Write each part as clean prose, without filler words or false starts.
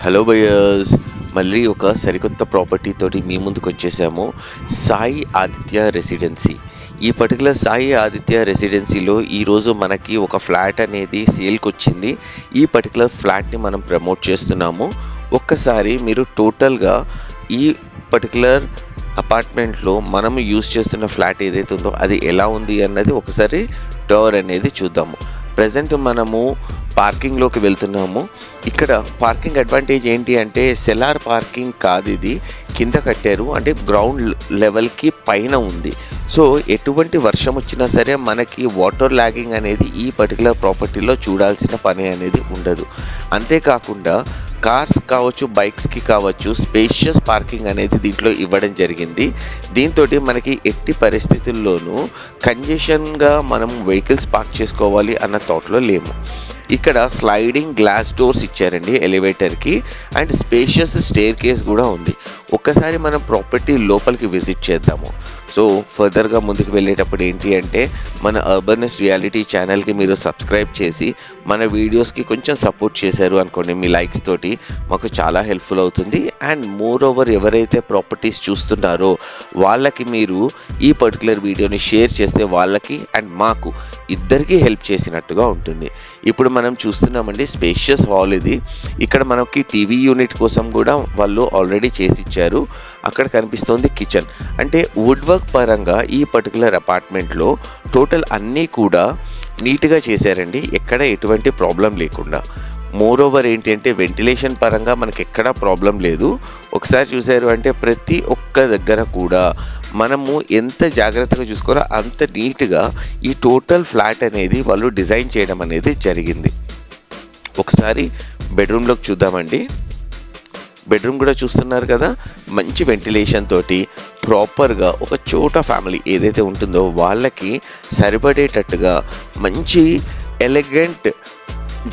Hello buyers, మళ్ళీ ఒక సరికొత్త ప్రాపర్టీ తోటి మీ ముందుకు వచ్చేసాము. సాయి ఆదిత్య రెసిడెన్సీ. ఈ పర్టికులర్ సాయి ఆదిత్య రెసిడెన్సీలో ఈరోజు మనకి ఒక ఫ్లాట్ అనేది సేల్కి వచ్చింది. ఈ పర్టికులర్ ఫ్లాట్ని మనం ప్రమోట్ చేస్తున్నాము. ఒక్కసారి మీరు టోటల్గా ఈ పర్టికులర్ అపార్ట్మెంట్లో మనము యూజ్ చేస్తున్న ఫ్లాట్ ఏదైతే ఉందో అది ఎలా ఉంది అన్నది ఒకసారి టవర్ అనేది చూద్దాము. ప్రజెంట్ మనము పార్కింగ్లోకి వెళ్తున్నాము. ఇక్కడ పార్కింగ్ అడ్వాంటేజ్ ఏంటి అంటే సెలార్ పార్కింగ్ కాదు, ఇది కింద కట్టారు, అంటే గ్రౌండ్ లెవెల్కి పైన ఉంది. సో ఎటువంటి వర్షం వచ్చినా సరే మనకి వాటర్ లాగింగ్ అనేది ఈ పర్టికులర్ ప్రాపర్టీలో చూడాల్సిన పని అనేది ఉండదు. అంతేకాకుండా కార్స్ కావచ్చు, బైక్స్కి కావచ్చు, స్పేషియస్ పార్కింగ్ అనేది దీంట్లో ఇవ్వడం జరిగింది. దీంతో మనకి ఎట్టి పరిస్థితుల్లోనూ కంజెషన్గా మనం వెహికల్స్ పార్క్ చేసుకోవాలి అన్న థాట్లో లేము. ఇక్కడ స్లైడింగ్ గ్లాస్ డోర్స్ ఇచ్చారండి ఎలివేటర్కి, అండ్ స్పేషియస్ స్టేర్ కేస్ కూడా ఉంది. ఒక్కసారి మనం ప్రాపర్టీ లోపలికి విజిట్ చేద్దాము. సో ఫర్దర్గా ముందుకు వెళ్ళేటప్పుడు ఏంటి అంటే మన అర్బనెస్ రియాలిటీ ఛానల్కి మీరు సబ్స్క్రైబ్ చేసి మన వీడియోస్కి కొంచెం సపోర్ట్ చేశారు అనుకోండి, మీ లైక్స్ తోటి మాకు చాలా హెల్ప్ఫుల్ అవుతుంది. అండ్ మోర్ ఓవర్ ఎవరైతే ప్రాపర్టీస్ చూస్తున్నారో వాళ్ళకి మీరు ఈ పర్టికులర్ వీడియోని షేర్ చేస్తే వాళ్ళకి అండ్ మాకు ఇద్దరికీ హెల్ప్ చేసినట్టుగా ఉంటుంది. ఇప్పుడు మనం చూస్తున్నామండి స్పేషియస్ హాల్ ఇది. ఇక్కడ మనకి టీవీ యూనిట్ కోసం కూడా వాళ్ళు ఆల్రెడీ చేసి ఇచ్చారు. అక్కడ కనిపిస్తోంది కిచెన్. అంటే వుడ్ వర్క్ పరంగా ఈ పర్టికులర్ అపార్ట్మెంట్లో టోటల్ అన్నీ కూడా నీట్గా చేశారండి, ఎక్కడ ఎటువంటి ప్రాబ్లం లేకుండా. మోర్ ఓవర్ ఏంటి అంటే వెంటిలేషన్ పరంగా మనకి ఎక్కడా ప్రాబ్లం లేదు. ఒకసారి చూసారు అంటే ప్రతి ఒక్క దగ్గర కూడా మనము ఎంత జాగ్రత్తగా చూసుకోవాలో అంత నీట్గా ఈ టోటల్ ఫ్లాట్ అనేది వాళ్ళు డిజైన్ చేయడం అనేది జరిగింది. ఒకసారి బెడ్రూమ్లోకి చూద్దామండి. బెడ్రూమ్ కూడా చూస్తున్నారు కదా, మంచి వెంటిలేషన్ తోటి ప్రాపర్గా ఒక చోట ఫ్యామిలీ ఏదైతే ఉంటుందో వాళ్ళకి సరిపడేటట్టుగా మంచి ఎలిగెంట్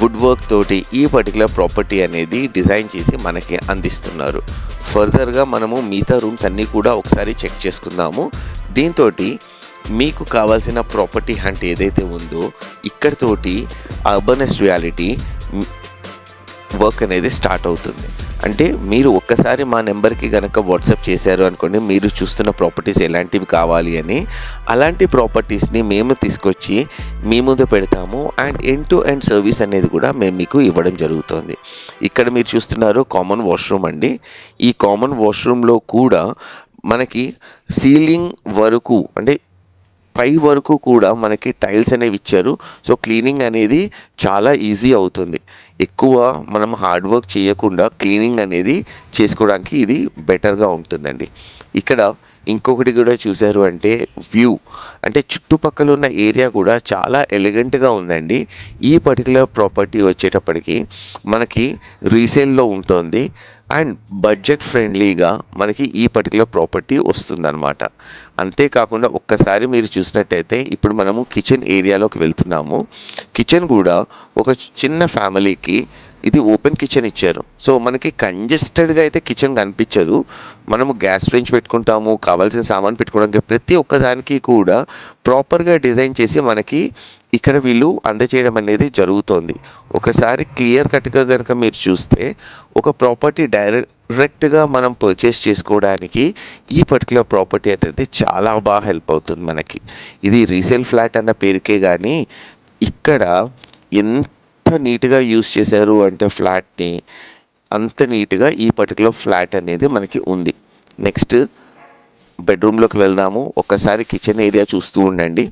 వుడ్ వర్క్ తోటి ఈ పర్టికులర్ ప్రాపర్టీ అనేది డిజైన్ చేసి మనకి అందిస్తున్నారు. ఫర్దర్గా మనము మిగతా రూమ్స్ అన్నీ కూడా ఒకసారి చెక్ చేసుకుందాము. దీంతో మీకు కావాల్సిన ప్రాపర్టీ హంట్ ఏదైతే ఉందో ఇక్కడితోటి అర్బనెస్ రియాలిటీ వర్క్ అనేది స్టార్ట్ అవుతుంది. అంటే మీరు ఒక్కసారి మా నెంబర్కి కనుక వాట్సాప్ చేశారు అనుకోండి, మీరు చూస్తున్న ప్రాపర్టీస్ ఎలాంటివి కావాలి అని, అలాంటి ప్రాపర్టీస్ని మేము తీసుకొచ్చి మీ ముందు పెడతాము. And end to end service అనేది కూడా మేము మీకు ఇవ్వడం జరుగుతుంది. ఇక్కడ మీరు చూస్తున్నారు కామన్ వాష్రూమ్ అండి. ఈ కామన్ వాష్రూమ్లో కూడా మనకి సీలింగ్ వరకు అంటే పై వరకు కూడా మనకి టైల్స్ అనేవి ఇచ్చారు. సో క్లీనింగ్ అనేది చాలా ఈజీ అవుతుంది. ఎక్కువ మనం హార్డ్ వర్క్ చేయకుండా క్లీనింగ్ అనేది చేసుకోవడానికి ఇది బెటర్గా ఉంటుందండి. ఇక్కడ ఇంకొకటి కూడా చూశారు అంటే వ్యూ, అంటే చుట్టుపక్కల ఉన్న ఏరియా కూడా చాలా ఎలిగెంట్గా ఉందండి. ఈ పర్టికులర్ ప్రాపర్టీ వచ్చేటప్పటికి మనకి రీసేల్లో ఉంటుంది అండ్ బడ్జెట్ ఫ్రెండ్లీగా మనకి ఈ పర్టికులర్ ప్రాపర్టీ వస్తుందన్నమాట. అంతేకాకుండా ఒక్కసారి మీరు చూసినట్టయితే ఇప్పుడు మనము కిచెన్ ఏరియాలోకి వెళ్తున్నాము. కిచెన్ కూడా ఒక చిన్న ఫ్యామిలీకి ఇది ఓపెన్ కిచెన్ ఇచ్చారు. సో మనకి కంజెస్టెడ్గా అయితే కిచెన్ కనిపించదు. మనము గ్యాస్ రేంజ్ పెట్టుకుంటాము, కావాల్సిన సామాన్ పెట్టుకోవడానికి ప్రతి ఒక్కదానికి కూడా ప్రాపర్గా డిజైన్ చేసి మనకి ఇక్కడ వీళ్ళు అందచేయడం అనేది జరుగుతోంది. ఒకసారి క్లియర్ కట్గా కనుక మీరు చూస్తే ఒక ప్రాపర్టీ డైరెక్ట్గా మనం పర్చేస్ చేసుకోవడానికి ఈ పర్టికులర్ ప్రాపర్టీ అనేది చాలా బాగా హెల్ప్ అవుతుంది మనకి. ఇది రీసేల్ ఫ్లాట్ అన్న పేరుకే కానీ ఇక్కడ ఎంత నీట్గా యూస్ చేశారు అంటే ఫ్లాట్ని, అంత నీట్గా ఈ పర్టికులర్ ఫ్లాట్ అనేది మనకి ఉంది. నెక్స్ట్ బెడ్రూమ్లోకి వెళ్దాము. ఒక్కసారి కిచెన్ ఏరియా చూస్తూ ఉండండి.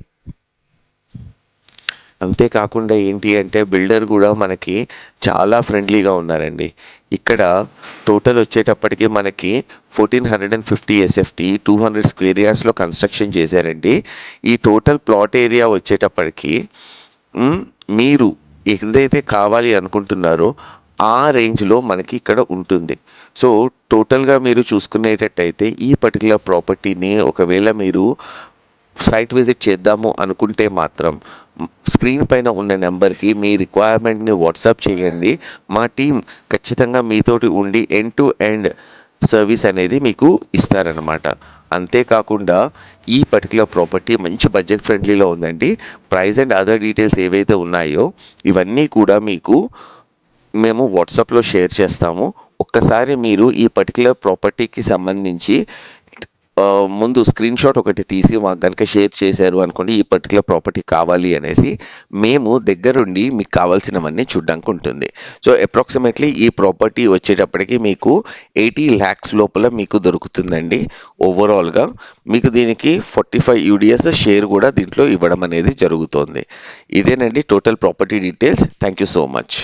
అంతేకాకుండా ఏంటి అంటే బిల్డర్ కూడా మనకి చాలా ఫ్రెండ్లీగా ఉన్నారండి. ఇక్కడ టోటల్ వచ్చేటప్పటికి మనకి 1450 SFT 200 స్క్వేర్ యార్డ్స్లో కన్స్ట్రక్షన్ చేశారండి. ఈ టోటల్ ప్లాట్ ఏరియా వచ్చేటప్పటికి మీరు ఏదైతే కావాలి అనుకుంటున్నారో ఆ రేంజ్లో మనకి ఇక్కడ ఉంటుంది. సో టోటల్గా మీరు చూసుకునేటట్టయితే ఈ పర్టికులర్ ప్రాపర్టీని ఒకవేళ మీరు సైట్ విజిట్ చేద్దాము అనుకుంటే మాత్రం స్క్రీన్ పైన ఉన్న నెంబర్కి మీ రిక్వైర్మెంట్ని వాట్సాప్ చేయండి. మా టీం ఖచ్చితంగా మీతోటి ఉండి ఎండ్ టు ఎండ్ సర్వీస్ అనేది మీకు ఇస్తారనమాట. అంతేకాకుండా ఈ పర్టికులర్ ప్రాపర్టీ మంచి బడ్జెట్ ఫ్రెండ్లీలో ఉందండి. ప్రైస్ అండ్ అదర్ డీటెయిల్స్ ఏవైతే ఉన్నాయో ఇవన్నీ కూడా మీకు మేము వాట్సాప్లో షేర్ చేస్తాము. ఒక్కసారి మీరు ఈ పర్టికులర్ ప్రాపర్టీకి సంబంధించి ముందు స్క్రీన్ షాట్ ఒకటి తీసి మాకు కనుక షేర్ చేశారు అనుకోండి, ఈ పర్టికులర్ ప్రాపర్టీ కావాలి అనేసి మేము దగ్గరుండి మీకు కావాల్సినవన్నీ చూడ్డానికి ఉంటుంది. సో అప్రాక్సిమేట్లీ ఈ ప్రాపర్టీ వచ్చేటప్పటికి మీకు 80 lakhs లోపల మీకు దొరుకుతుందండి. ఓవరాల్గా మీకు దీనికి 45 UDS షేర్ కూడా దీంట్లో ఇవ్వడం అనేది జరుగుతోంది. ఇదేనండి total property details. Thank you so much.